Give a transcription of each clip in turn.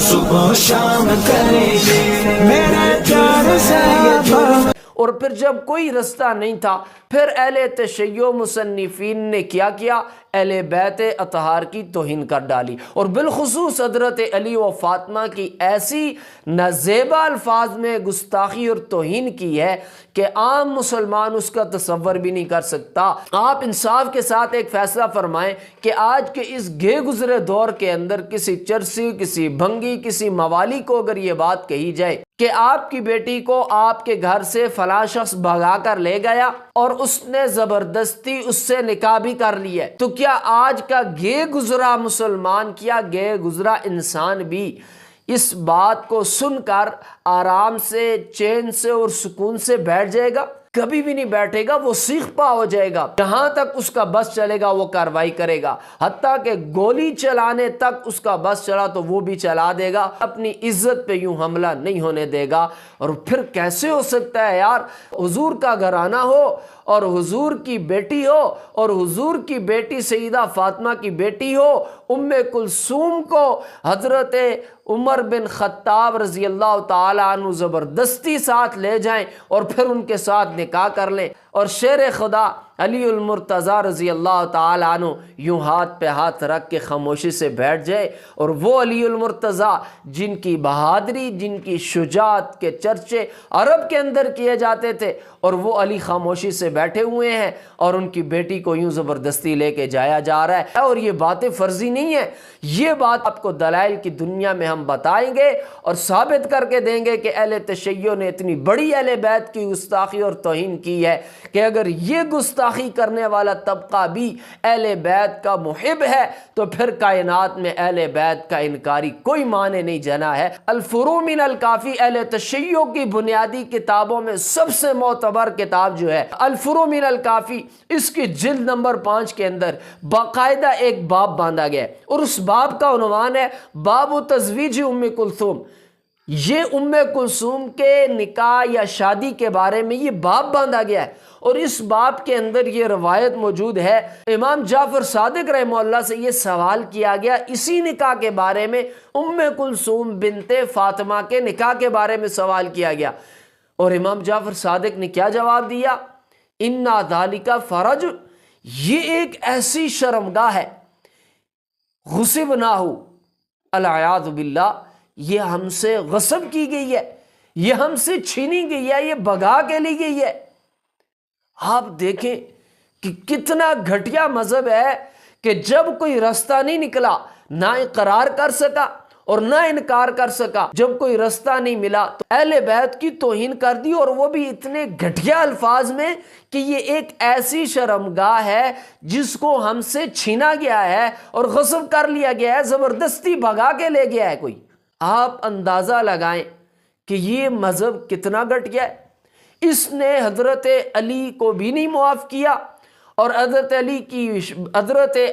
صبح شام کریں گے میرے پیارے صحابہ۔ اور پھر جب کوئی رستہ نہیں تھا، پھر اہل تشیع مصنفین نے کیا کیا؟ اہل بیت اطہار کی توہین کر ڈالی، اور بالخصوص حضرت علی و فاطمہ کی ایسی نازیبا الفاظ میں گستاخی اور توہین کی ہے کہ عام مسلمان اس کا تصور بھی نہیں کر سکتا۔ آپ انصاف کے ساتھ ایک فیصلہ فرمائیں کہ آج کے اس گئے گزرے دور کے اندر کسی چرسی، کسی بھنگی، کسی موالی کو اگر یہ بات کہی جائے کہ آپ کی بیٹی کو آپ کے گھر سے فلاں شخص بھگا کر لے گیا اور اس نے زبردستی اس سے نکاح بھی کر لیا، تو کیا آج کا گئے گزرا مسلمان، کیا گئے گزرا انسان بھی اس بات کو سن کر آرام سے، چین سے اور سکون سے بیٹھ جائے گا؟ کبھی بھی نہیں بیٹھے گا، وہ سیخ پا ہو جائے گا۔ جہاں تک اس کا بس چلے گا وہ کارروائی کرے گا، حتیٰ کہ گولی چلانے تک اس کا بس چلا تو وہ بھی چلا دے گا، اپنی عزت پہ یوں حملہ نہیں ہونے دے گا۔ اور پھر کیسے ہو سکتا ہے یار، حضور کا گھرانہ ہو اور حضور کی بیٹی ہو، اور حضور کی بیٹی سیدہ فاطمہ کی بیٹی ہو، ام کلثوم کو حضرت عمر بن خطاب رضی اللہ تعالیٰ عنہ زبردستی ساتھ لے جائیں اور پھر ان کے ساتھ نکاح کر لیں، اور شیر خدا علی المرتضیٰ رضی اللہ تعالیٰ عنہ یوں ہاتھ پہ ہاتھ رکھ کے خاموشی سے بیٹھ جائے، اور وہ علی المرتضیٰ جن کی بہادری، جن کی شجاعت کے چرچے عرب کے اندر کیے جاتے تھے، اور وہ علی خاموشی سے بیٹھے ہوئے ہیں اور ان کی بیٹی کو یوں زبردستی لے کے جایا جا رہا ہے۔ اور یہ باتیں فرضی نہیں ہیں، یہ بات آپ کو دلائل کی دنیا میں ہم بتائیں گے اور ثابت کر کے دیں گے کہ اہل تشیع نے اتنی بڑی اہل بیت کی گستاخی اور توہین کی ہے کہ اگر یہ گستاخی کرنے والا طبقہ بھی اہل بیت کا محب ہے تو پھر کائنات میں اہل بیت کا انکاری کوئی معنی نہیں جنا ہے۔ الفروع من الکافی اہل تشیع کی بنیادی کتابوں میں سب سے معتبر کتاب جو ہے الفروع من الکافی، اس کی جلد نمبر 5 کے اندر باقاعدہ ایک باب باندھا گیا ہے، اور اس باب کا عنوان ہے باب تزویج ام کلثوم۔ یہ ام کلثوم کے نکاح یا شادی کے بارے میں یہ باب باندھا گیا ہے، اور اس باب کے اندر یہ روایت موجود ہے۔ امام جعفر صادق رحمہ اللہ سے یہ سوال کیا گیا اسی نکاح کے بارے میں، ام کلثوم بنت فاطمہ کے نکاح کے بارے میں سوال کیا گیا، اور امام جعفر صادق نے کیا جواب دیا؟ اِنَّا ذَلِكَ فَرَجٌ، یہ ایک ایسی شرمگاہ ہے، غصبناہ، العیاذ باللہ، یہ ہم سے غصب کی گئی ہے، یہ ہم سے چھینی گئی ہے، یہ بھگا کے لی گئی ہے۔ آپ دیکھیں کہ کتنا گھٹیا مذہب ہے کہ جب کوئی رستہ نہیں نکلا، نہ اقرار کر سکا اور نہ انکار کر سکا، جب کوئی رستہ نہیں ملا تو اہل بیت کی توہین کر دی، اور وہ بھی اتنے گھٹیا الفاظ میں کہ یہ ایک ایسی شرمگاہ ہے جس کو ہم سے چھینا گیا ہے اور غصب کر لیا گیا ہے، زبردستی بھگا کے لے گیا ہے کوئی۔ آپ اندازہ لگائیں کہ یہ مذہب کتنا گھٹیا ہے۔ اس نے حضرت علی کو بھی نہیں معاف کیا، اور حضرت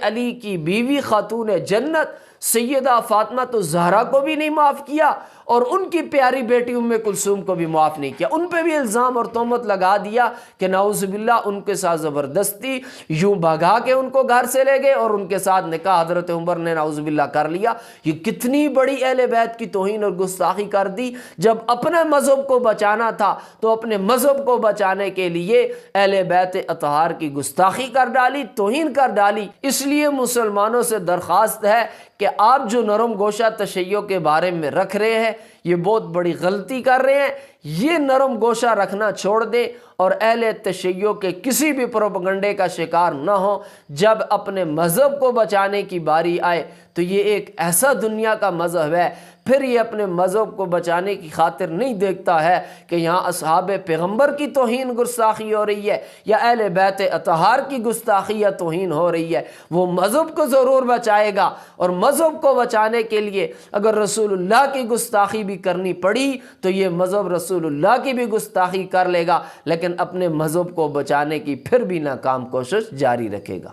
علی کی بیوی خاتون جنت سیدہ فاطمہ الزہرا کو بھی نہیں معاف کیا، اور ان کی پیاری بیٹی ام کلثوم کو بھی معاف نہیں کیا، ان پہ بھی الزام اور تہمت لگا دیا کہ نعوذ باللہ ان کے ساتھ زبردستی یوں بھگا کے ان کو گھر سے لے گئے، اور ان کے ساتھ نکاح حضرت عمر نے نعوذ باللہ کر لیا۔ یہ کتنی بڑی اہل بیت کی توہین اور گستاخی کر دی۔ جب اپنے مذہب کو بچانا تھا تو اپنے مذہب کو بچانے کے لیے اہل بیت اطہار کی گستاخی کر ڈالی، توہین کر ڈالی۔ اس لیے مسلمانوں سے درخواست ہے کہ آپ جو نرم گوشہ تشیع کے بارے میں رکھ رہے ہیں یہ بہت بڑی غلطی کر رہے ہیں، یہ نرم گوشہ رکھنا چھوڑ دیں اور اہل تشیع کے کسی بھی پروپیگنڈے کا شکار نہ ہو۔ جب اپنے مذہب کو بچانے کی باری آئے تو یہ ایک ایسا دنیا کا مذہب ہے، پھر یہ اپنے مذہب کو بچانے کی خاطر نہیں دیکھتا ہے کہ یہاں اصحاب پیغمبر کی توہین گستاخی ہو رہی ہے یا اہل بیت اطہار کی گستاخی یا توہین ہو رہی ہے۔ وہ مذہب کو ضرور بچائے گا، اور مذہب کو بچانے کے لیے اگر رسول اللہ کی گستاخی بھی کرنی پڑی تو یہ مذہب رسول اللہ کی بھی گستاخی کر لے گا، لیکن اپنے مذہب کو بچانے کی پھر بھی ناکام کوشش جاری رکھے گا۔